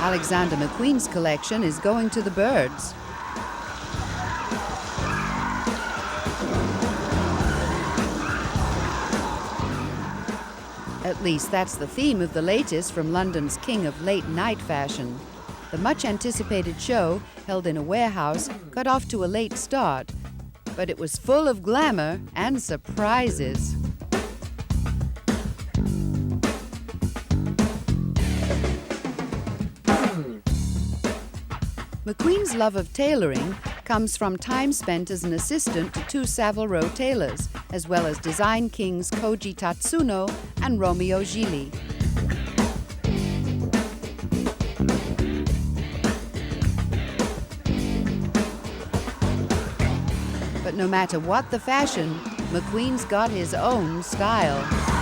Alexander McQueen's collection is going to the birds. At least that's the theme of the latest from London's king of late-night fashion. The much-anticipated show, held in a warehouse, got off to a late start, but it was full of glamour and surprises. McQueen's love of tailoring comes from time spent as an assistant to two Savile Row tailors, as well as design kings Koji Tatsuno and Romeo Gili. But no matter what the fashion, McQueen's got his own style.